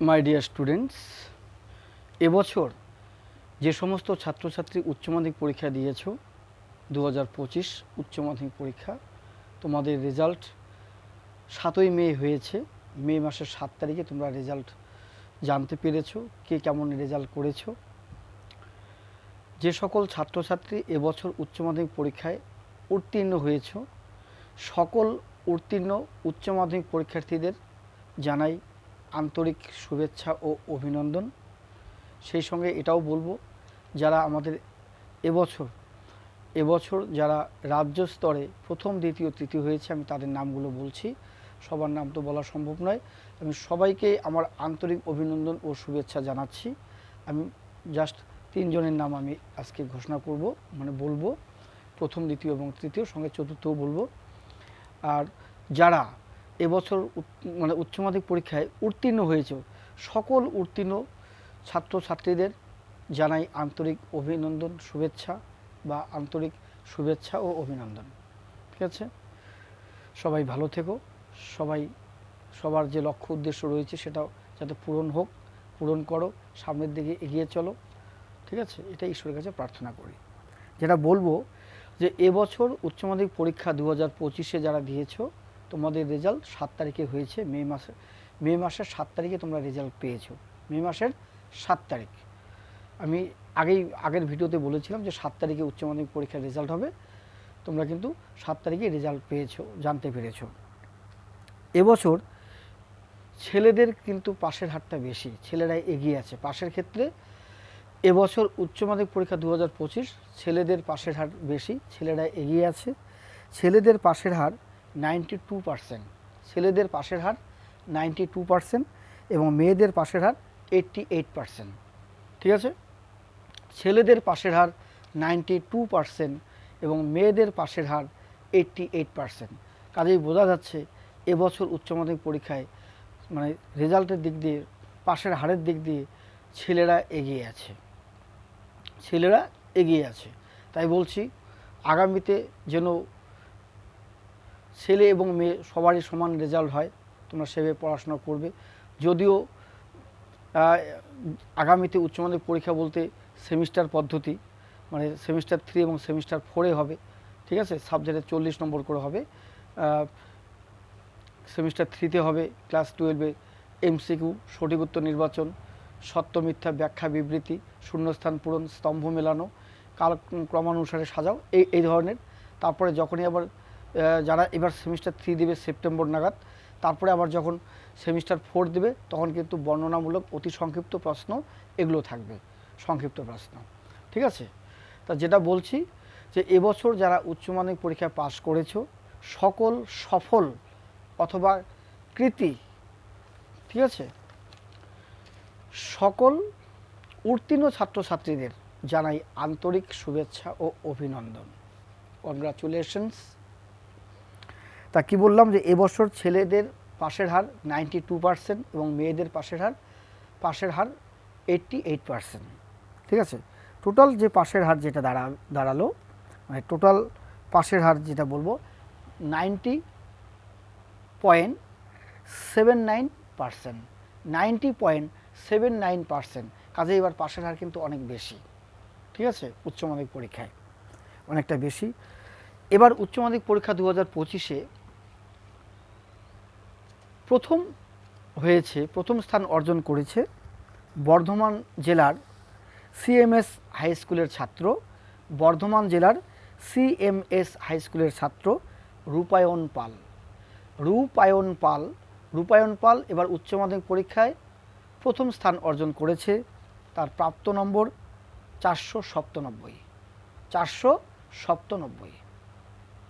My dear students, এবছর যে সমস্ত ছাত্রছাত্রী উচ্চ মাধ্যমিক পরীক্ষা দিয়েছো 2025 উচ্চ মাধ্যমিক পরীক্ষা, তোমাদের রেজাল্ট 7ই মে হয়েছে। মে মাসের 7 তারিখে তোমরা রেজাল্ট জানতে পেরেছো কে কেমন রেজাল্ট করেছো। যে সকল ছাত্রছাত্রী এবছর উচ্চ মাধ্যমিক পরীক্ষায় উত্তীর্ণ হয়েছো, সকল উত্তীর্ণ উচ্চ মাধ্যমিক পরীক্ষার্থীদের জানাই আন্তরিক শুভেচ্ছা ও অভিনন্দন। সেই সঙ্গে এটাও বলবো, যারা আমাদের এবছর যারা রাজ্য স্তরে প্রথম, দ্বিতীয়, তৃতীয় হয়েছে, আমি তাদের নামগুলো বলছি। সবার নাম তো বলা সম্ভব নয়। আমি সবাইকে আমার আন্তরিক অভিনন্দন ও শুভেচ্ছা জানাচ্ছি। আমি জাস্ট 3 জনের নাম আমি আজকে ঘোষণা করব, বলবো, প্রথম, দ্বিতীয় এবং তৃতীয়, সঙ্গে চতুর্থও বলবো। আর যারা এবছর উচ্চ মাধ্যমিক পরীক্ষায় উত্তীর্ণ হয়েছে, সকল উত্তীর্ণ ছাত্রছাত্রীদের জানাই আন্তরিক অভিনন্দন, শুভেচ্ছা বা আন্তরিক শুভেচ্ছা ও অভিনন্দন। ঠিক আছে, সবাই ভালো থেকো। সবার যে লক্ষ্য উদ্দেশ্য রয়েছে সেটাও যাতে পূরণ করো, সামনের দিকে এগিয়ে চলো। ঠিক আছে, এটা ঈশ্বরের কাছে প্রার্থনা করি। যেটা বলবো যে এবছর উচ্চ মাধ্যমিক পরীক্ষা 2025-এ যারা দিয়েছো, তোমাদের রেজাল্ট 7 তারিখে হয়েছে। মে মাসের 7 তারিখে তোমরা রেজাল্ট পেয়েছো। মে মাসের 7 তারিখ। আমি আগের ভিডিওতে বলেছিলাম যে 7 তারিখে উচ্চ মাধ্যমিক পরীক্ষার রেজাল্ট হবে। তোমরা কিন্তু 7 তারিখে রেজাল্ট পেয়েছো, জানতে পেরেছো। এবছর ছেলেদের কিন্তু পাশের হারটা বেশি, ছেলেরাই এগিয়ে আছে পাশের ক্ষেত্রে। এবছর উচ্চ মাধ্যমিক পরীক্ষা 2025 ছেলেদের পাশের হার বেশি, ছেলেরা এগিয়ে আছে। ছেলেদের পাশের হার 92%, ছেলেদের পাশের হার 92% এবং মেয়েদের পাশের হার 88%। ঠিক আছে, ছেলেদের পাশের হার 92% এবং মেয়েদের পাশের হার 88%। কাজেই বোঝা যাচ্ছে এবছর উচ্চ মাধ্যমিক পরীক্ষায় রেজাল্টের দিক দিয়ে, পাশের হারের দিক দিয়ে ছেলেরা এগিয়ে আছে। তাই বলছি, আগামীতে যেন ছেলে এবং মেয়ে সবারই সমান রেজাল্ট হয়, তোমরা সেভাবে পড়াশোনা করবে। যদিও আগামীতে উচ্চ মাধ্যমিক পরীক্ষা বলতে সেমিস্টার পদ্ধতি, সেমিস্টার 3 এবং সেমিস্টার 4-এ হবে। ঠিক আছে, সাবজেক্টে 40 নম্বর করে হবে। সেমিস্টার 3-তে হবে ক্লাস 12-এ MCQ, সঠিক উত্তর নির্বাচন, সত্য মিথ্যা ব্যাখ্যা বিবৃতি, শূন্যস্থান পূরণ, স্তম্ভ মেলানো, কাল ক্রমানুসারে সাজাও, এই ধরনের। তারপরে যখনই আবার যারা এবার সেমিস্টার 3 দেবে সেপ্টেম্বর নাগাদ, তারপরে আবার যখন সেমিস্টার 4 দেবে তখন কিন্তু বর্ণনামূলক অতি সংক্ষিপ্ত প্রশ্ন এগুলো থাকবে, সংক্ষিপ্ত প্রশ্ন। ঠিক আছে, তা যেটা বলছি যে এবছর যারা উচ্চ মাধ্যমিক পরীক্ষায় পাশ করেছো, সকল সফল অথবা কৃতী, ঠিক আছে, সকল উত্তীর্ণ ছাত্রছাত্রীদের জানাই আন্তরিক শুভেচ্ছা ও অভিনন্দন। কনগ্রাচুলেশনস। তা কি বললাম যে এবছর ছেলেদের পাশের হার 92% এবং মেয়েদের পাশের হার 88%। ঠিক আছে, টোটাল যে পাশের হার যেটা দাঁড়ালো, টোটাল পাশের হার যেটা বলবো 90.79%, 90.79%। কাজে এবার পাশের হার কিন্তু অনেক বেশি। ঠিক আছে, উচ্চ মাধ্যমিক পরীক্ষায় অনেকটা বেশি। এবার উচ্চ মাধ্যমিক পরীক্ষা 2025-এ প্রথম স্থান অর্জন করেছে বর্ধমান জেলার CMS হাই স্কুলের ছাত্র, রূপায়ণ পাল এবার উচ্চ মাধ্যমিক পরীক্ষায় প্রথম স্থান অর্জন করেছে। তার প্রাপ্ত নম্বর 497।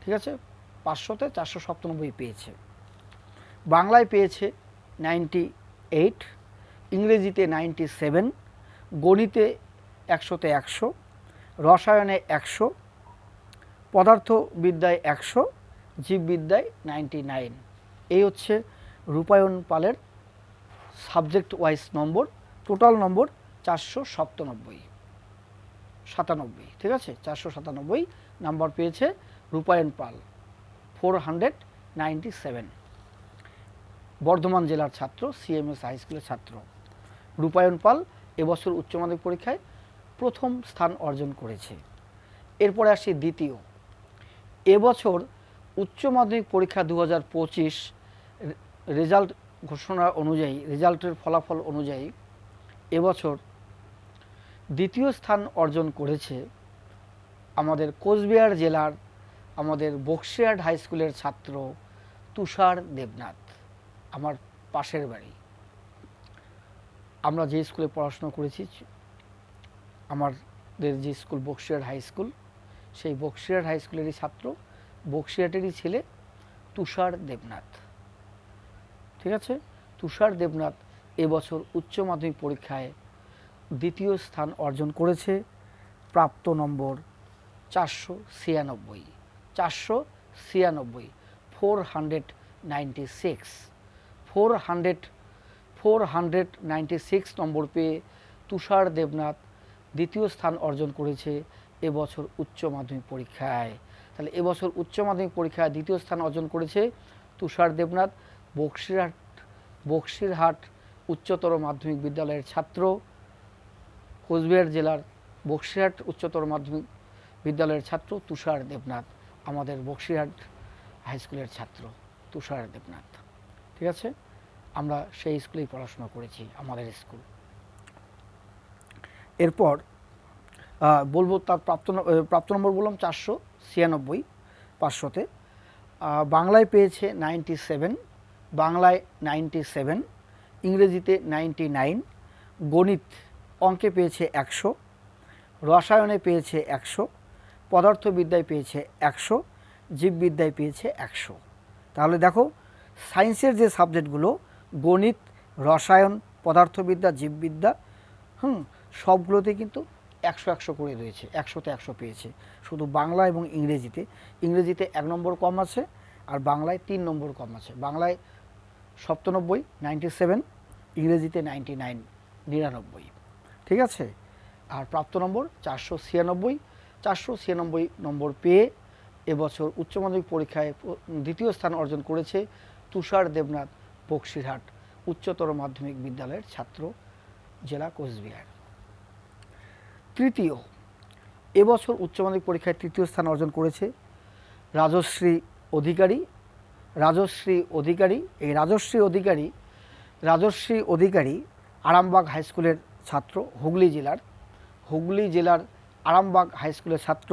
ঠিক আছে, 500-তে 497 পেয়েছে। বাংলায় পেয়েছে 98, ইংরেজিতে 97, গণিতে 100-তে 100, রসায়নে 100, পদার্থবিদ্যায় 100, জীববিদ্যায় 99। এই হচ্ছে রূপায়ণ পালের subject wise number. Total number 497। ঠিক আছে, 497 নাম্বার পেয়েছে রূপায়ণ পাল, 497। বর্ধমান জেলার ছাত্র, CMS হাই স্কুলের ছাত্র। রূপায়ণ পাল এবছর উচ্চ মাধ্যমিক পরীক্ষায় প্রথম স্থান অর্জন করেছে। এরপরে আসি দ্বিতীয়। এবছর উচ্চ মাধ্যমিক পরীক্ষা 2025 রেজাল্ট ঘোষণা অনুযায়ী, রেজাল্টের ফলাফল অনুযায়ী এবছর দ্বিতীয় স্থান অর্জন করেছে আমাদের কোচবিহার জেলার আমাদের বক্সিরহাট হাই স্কুলের ছাত্র তুষার দেবনাথ। আমার পাশের বাড়ি, আমরা যে স্কুলে পড়াশোনা করেছি, আমাদের যে স্কুল বক্সিরহাট হাই স্কুল, সেই বক্সিরহাট হাই স্কুলেরই ছাত্র, বক্সিরহাটেরই ছেলে তুষার দেবনাথ। ঠিক আছে, তুষার দেবনাথ এবছর উচ্চ মাধ্যমিক পরীক্ষায় দ্বিতীয় স্থান অর্জন করেছে, প্রাপ্ত নম্বর 496 496 নম্বর পেয়ে তুষার দেবনাথ দ্বিতীয় স্থান অর্জন করেছে এবছর উচ্চ মাধ্যমিক পরীক্ষায়। তাহলে এবছর উচ্চ মাধ্যমিক পরীক্ষায় দ্বিতীয় স্থান অর্জন করেছে তুষার দেবনাথ, বক্সিরহাট উচ্চতর মাধ্যমিক বিদ্যালয়ের ছাত্র, কোচবিহার জেলার বক্সিরহাট উচ্চতর মাধ্যমিক বিদ্যালয়ের ছাত্র তুষার দেবনাথ, আমাদের বক্সিরহাট হাই স্কুলের ছাত্র তুষার দেবনাথ। ঠিক আছে, আমরা সেই স্কুলেই পড়াশোনা করেছি, আমাদের স্কুল। এরপর বলবো তার প্রাপ্ত নম্বর বললাম 496, 500-তে। বাংলায় পেয়েছে 97, বাংলায় 97, ইংরেজিতে 99, গণিত অঙ্কে পেয়েছে 100, রসায়নে পেয়েছে 100, পদার্থবিদ্যায় পেয়েছে 100, জীববিদ্যায় পেয়েছে 100। তাহলে দেখো, সায়েন্সের যে সাবজেক্টগুলো গণিত, রসায়ন, পদার্থবিদ্যা, জীববিদ্যা, সবগুলোতে কিন্তু 100 করে রয়েছে, 100-তে 100 পেয়েছে। শুধু বাংলা এবং ইংরেজিতে 1 নম্বর কম আছে, আর বাংলায় 3 নম্বর কম আছে। বাংলায় 97, 97, ইংরেজিতে 99, 99। ঠিক আছে, আর প্রাপ্ত নম্বর 496 নম্বর পেয়ে এবছর উচ্চ মাধ্যমিক পরীক্ষায় দ্বিতীয় স্থান অর্জন করেছে তুষার দেবনাথ, বক্সিরহাট উচ্চতর মাধ্যমিক বিদ্যালয়ের ছাত্র, জেলা কোচবিহার। তৃতীয়, এবছর উচ্চ মাধ্যমিক পরীক্ষায় তৃতীয় স্থান অর্জন করেছে রাজশ্রী অধিকারী। এই রাজশ্রী অধিকারী আরামবাগ হাই স্কুলের ছাত্র, হুগলি জেলার আরামবাগ হাই স্কুলের ছাত্র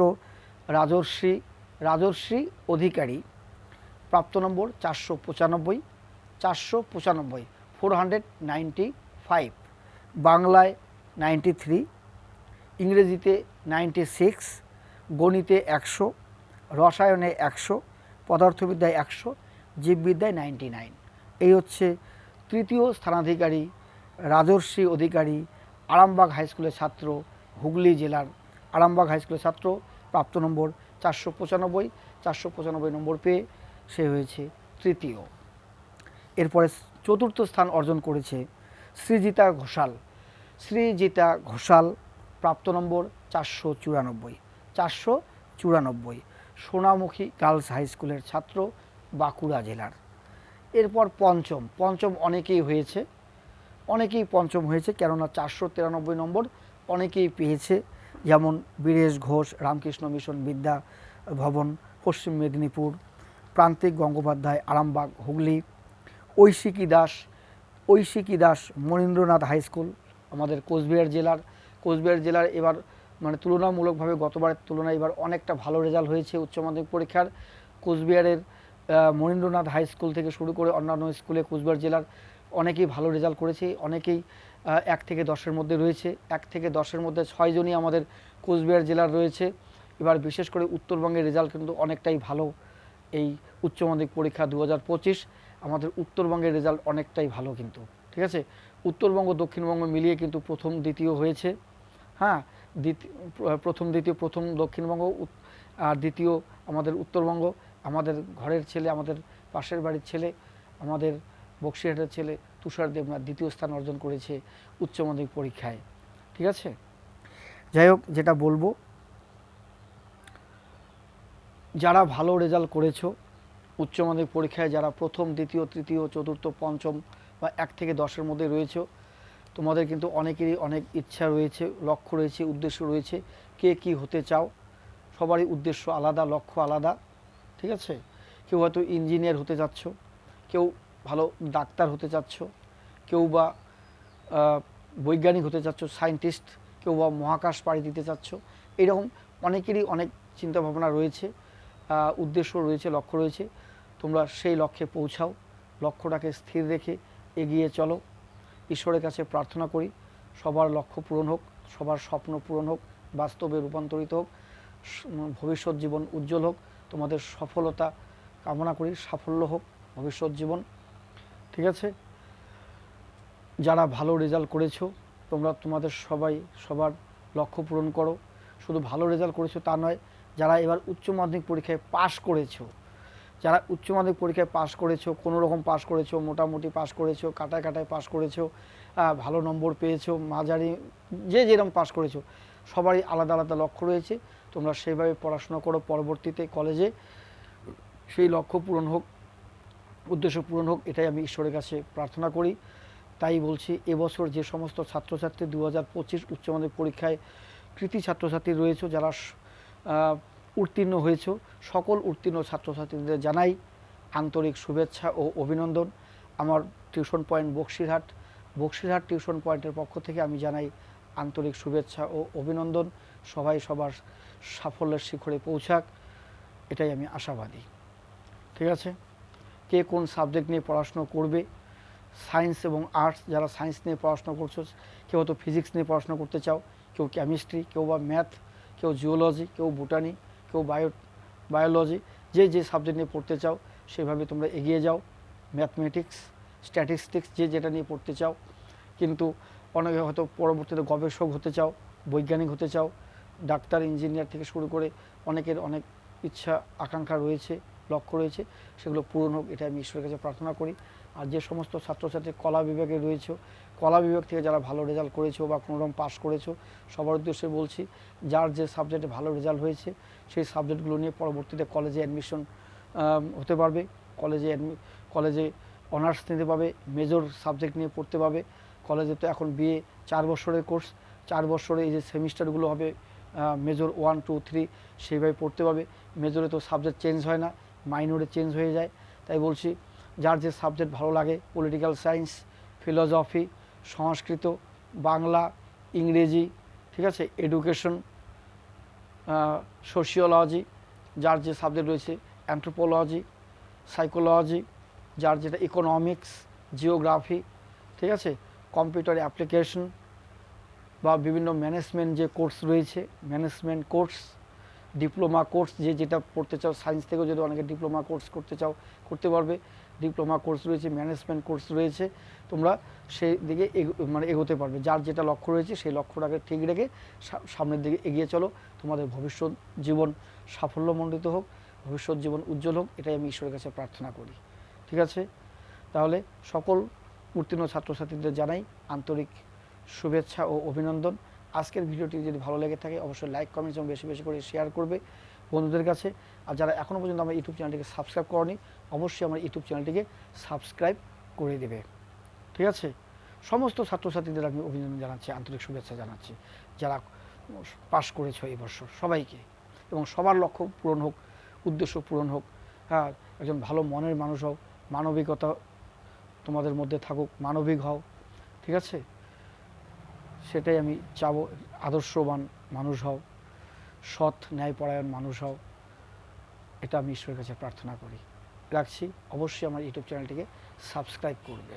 রাজশ্রী অধিকারী, প্রাপ্ত নম্বর 495, 495, বাংলায় 93, ইংরেজিতে 96, গণিতে 100, রসায়নে 100, পদার্থবিদ্যায় 100, জীববিদ্যায় 99। এই হচ্ছে তৃতীয় স্থানাধিকারী রাজশ্রী অধিকারী, আরামবাগ হাই স্কুলের ছাত্র, হুগলি জেলার আরামবাগ হাই স্কুলের ছাত্র, প্রাপ্ত নম্বর 495 নম্বর পেয়ে সে হয়েছে তৃতীয়। এরপরে চতুর্থ স্থান অর্জন করেছে সৃজিতা ঘোষাল, প্রাপ্ত নম্বর 494, সোনামুখী গার্লস হাই স্কুলের ছাত্র, বাঁকুড়া জেলার। এরপর পঞ্চম অনেকেই পঞ্চম হয়েছে, কেননা 493 নম্বর অনেকেই পেয়েছে, যেমন বীরেশ ঘোষ, রামকৃষ্ণ মিশন বিদ্যা ভবন, পশ্চিম মেদিনীপুর, প্রান্তিক গঙ্গোপাধ্যায়, আরামবাগ, হুগলি, ঐশিকী দাস মনীন্দ্রনাথ হাই স্কুল, আমাদের কোচবিহার জেলার এবার মানে তুলনামূলকভাবে গতবারের তুলনায় এবার অনেকটা ভালো রেজাল্ট হয়েছে উচ্চ মাধ্যমিক পরীক্ষার। কোচবিহারের মনীন্দ্রনাথ হাই স্কুল থেকে শুরু করে অন্যান্য স্কুলে কোচবিহার জেলার অনেকেই ভালো রেজাল্ট করেছে, অনেকেই 1 থেকে 10-এর মধ্যে রয়েছে। 1 থেকে 10-এর মধ্যে 6 জনই আমাদের কোচবিহার জেলার রয়েছে। এবার বিশেষ করে উত্তরবঙ্গের রেজাল্ট কিন্তু অনেকটাই ভালো। এই উচ্চ মাধ্যমিক পরীক্ষা 2025 আমাদের উত্তরবঙ্গের রেজাল্ট অনেকটাই ভালো কিন্তু। ঠিক আছে, উত্তরবঙ্গ দক্ষিণবঙ্গ মিলিয়ে কিন্তু প্রথম দ্বিতীয় হয়েছে। হ্যাঁ, প্রথম দক্ষিণবঙ্গ, আর দ্বিতীয় আমাদের উত্তরবঙ্গ। আমাদের ঘরের ছেলে, আমাদের পাশের বাড়ির ছেলে, আমাদের বক্সিরহাটের ছেলে তুষার দেবনাথ দ্বিতীয় স্থান অর্জন করেছে উচ্চ মাধ্যমিক পরীক্ষায়। ঠিক আছে, যাই হোক, যেটা বলবো, যারা ভালো রেজাল্ট করেছো উচ্চ মাধ্যমিক পরীক্ষায়, যারা প্রথম, দ্বিতীয়, তৃতীয়, চতুর্থ, পঞ্চম বা 1 থেকে 10-এর মধ্যে রয়েছে, তোমাদের কিন্তু অনেকেরই অনেক ইচ্ছা রয়েছে, লক্ষ্য রয়েছে, উদ্দেশ্য রয়েছে। কে কী হতে চাও, সবারই উদ্দেশ্য আলাদা, লক্ষ্য আলাদা, ঠিক আছে। কেউ হয়তো ইঞ্জিনিয়ার হতে চাচ্ছ, কেউ ভালো ডাক্তার হতে চাচ্ছ, কেউ বা বৈজ্ঞানিক হতে চাচ্ছ, সায়েন্টিস্ট, কেউ বা মহাকাশ পাড়ি দিতে চাচ্ছ। এইরকম অনেকেরই অনেক চিন্তাভাবনা রয়েছে, উদ্দেশ্য রয়েছে, লক্ষ্য রয়েছে। তোমরা সেই লক্ষ্যে পৌঁছাও, লক্ষ্যটাকে স্থির রেখে এগিয়ে চলো। ঈশ্বরের কাছে প্রার্থনা করি সবার লক্ষ্য পূরণ হোক, সবার স্বপ্ন পূরণ হোক, বাস্তবে রূপান্তরিত হোক, ভবিষ্যৎ জীবন উজ্জ্বল হোক। তোমাদের সফলতা কামনা করি, সাফল্য হোক ভবিষ্যৎ জীবন, ঠিক আছে। যারা ভালো রেজাল্ট করেছো তোমরা তোমাদের সবাই সবার লক্ষ্য পূরণ করো। শুধু ভালো রেজাল্ট করেছো তা নয়, যারা এবার উচ্চ মাধ্যমিক পরীক্ষায় পাশ করেছো, যারা উচ্চ মাধ্যমিক পরীক্ষায় পাশ করেছো, কোনো রকম পাশ করেছো, মোটামুটি পাশ করেছো, কাটায় কাটায় পাশ করেছো, ভালো নম্বর পেয়েছো, মাঝারি, যে যেরকম পাশ করেছো, সবারই আলাদা আলাদা লক্ষ্য রয়েছে। তোমরা সেইভাবে পড়াশোনা করো, পরবর্তীতে কলেজে সেই লক্ষ্য পূরণ হোক, উদ্দেশ্য পূরণ হোক, এটাই আমি ঈশ্বরের কাছে প্রার্থনা করি। তাই বলছি, এবছর যে সমস্ত ছাত্রছাত্রী 2025 উচ্চ মাধ্যমিক পরীক্ষায় কৃতী ছাত্রছাত্রী রয়েছে, যারা উত্তীর্ণ হয়েছ, সকল উত্তীর্ণ ছাত্রছাত্রীদের জানাই আন্তরিক শুভেচ্ছা ও অভিনন্দন। আমার টিউশন পয়েন্ট বক্সিরহাট টিউশন পয়েন্টের পক্ষ থেকে আমি জানাই আন্তরিক শুভেচ্ছা ও অভিনন্দন। সবাই সবার সাফল্যের শিখরে পৌঁছাক, এটাই আমি আশাবাদী, ঠিক আছে। কে কোন সাবজেক্ট নিয়ে পড়াশুনো করবে, সায়েন্স এবং আর্টস, যারা সায়েন্স নিয়ে পড়াশোনা করছো, কেউ হয়তো ফিজিক্স নিয়ে পড়াশোনা করতে চাও, কেউ কেমিস্ট্রি, কেউ বা ম্যাথ, কেউ জিওলজি, কেউ বোটানি, কেউ বায়োলজি, যে যে সাবজেক্ট নিয়ে পড়তে চাও সেভাবে তোমরা এগিয়ে যাও। ম্যাথমেটিক্স, স্ট্যাটিস্টিক্স, যে যেটা নিয়ে পড়তে চাও। কিন্তু অনেকে হয়তো পরবর্তীতে গবেষক হতে চাও, বৈজ্ঞানিক হতে চাও, ডাক্তার, ইঞ্জিনিয়ার থেকে শুরু করে অনেকের অনেক ইচ্ছা আকাঙ্ক্ষা রয়েছে, লক্ষ্য রয়েছে, সেগুলো পূরণ হোক, এটা আমি ঈশ্বরের কাছে প্রার্থনা করি। আর যে সমস্ত ছাত্রছাত্রী কলা বিভাগে রয়েছে, কলা বিভাগ থেকে যারা ভালো রেজাল্ট করেছো বা কোনোরকম পাস করেছো, সবার উদ্দেশ্যে বলছি, যার যে সাবজেক্টে ভালো রেজাল্ট হয়েছে সেই সাবজেক্টগুলো নিয়ে পরবর্তীতে কলেজে অ্যাডমিশন হতে পারবে, কলেজে অনার্স নিতে পারবে, মেজর সাবজেক্ট নিয়ে পড়তে পারবে। কলেজে তো এখন বিএ 4 বছরের কোর্স, 4 বছরে এই যে সেমিস্টারগুলো হবে, মেজর 1, 2, 3 সেইভাবে পড়তে পারবে। মেজরে তো সাবজেক্ট চেঞ্জ হয় না, মাইনরে চেঞ্জ হয়ে যায়। তাই বলছি, যার যে সাবজেক্ট ভালো লাগে, পলিটিক্যাল সায়েন্স, ফিলোসফি, সংস্কৃত, বাংলা, ইংরেজি, ঠিক আছে, এডুকেশন, সোশিওলজি, যার যে সাবজেক্ট রয়েছে, অ্যানথ্রোপোলজি, সাইকোলজি, যার যেটা ইকোনমিক্স, জিওগ্রাফি, ঠিক আছে, কম্পিউটার অ্যাপ্লিকেশন বা বিভিন্ন ম্যানেজমেন্ট যে কোর্স রয়েছে, ম্যানেজমেন্ট কোর্স, ডিপ্লোমা কোর্স, যে যেটা পড়তে চাও, সায়েন্স থেকেও যদি অনেকে ডিপ্লোমা কোর্স করতে চাও করতে পারবে। ডিপ্লোমা কোর্স রয়েছে, ম্যানেজমেন্ট কোর্স রয়েছে, তোমরা সেই দিকে এগোতে পারবে। যার যেটা লক্ষ্য রয়েছে সেই লক্ষ্যটাকে ঠিক রেখে সামনের দিকে এগিয়ে চলো। তোমাদের ভবিষ্যৎ জীবন সাফল্যমণ্ডিত হোক, ভবিষ্যৎ জীবন উজ্জ্বল হোক, এটাই আমি ঈশ্বরের কাছে প্রার্থনা করি, ঠিক আছে। তাহলে সকল উত্তীর্ণ ছাত্রছাত্রীদের জানাই আন্তরিক শুভেচ্ছা ও অভিনন্দন। আজকের ভিডিওটি যদি ভালো লেগে থাকে অবশ্যই লাইক, কমেন্টস এবং বেশি বেশি করে শেয়ার করবে বন্ধুদের কাছে। আর যারা এখনও পর্যন্ত আমার ইউটিউব চ্যানেলটিকে সাবস্ক্রাইব করনি, অবশ্যই আমার ইউটিউব চ্যানেলটিকে সাবস্ক্রাইব করে দেবে, ঠিক আছে। সমস্ত ছাত্রছাত্রীদের আমি অভিনন্দন জানাচ্ছি, আন্তরিক শুভেচ্ছা জানাচ্ছি, যারা পাশ করেছো এই বছর সবাইকে, এবং সবার লক্ষ্য পূরণ হোক, উদ্দেশ্য পূরণ হোক। হ্যাঁ, একজন ভালো মনের মানুষ হও, মানবিকতা তোমাদের মধ্যে থাকুক, মানবিক হও, ঠিক আছে, সেটাই আমি চাবো। আদর্শবান মানুষ হও, সৎ ন্যায়পরায়ণ মানুষ হও, এটা আমি ঈশ্বরের কাছে প্রার্থনা করি। রাখছি, অবশ্যই আমার ইউটিউব চ্যানেলটিকে সাবস্ক্রাইব করবে।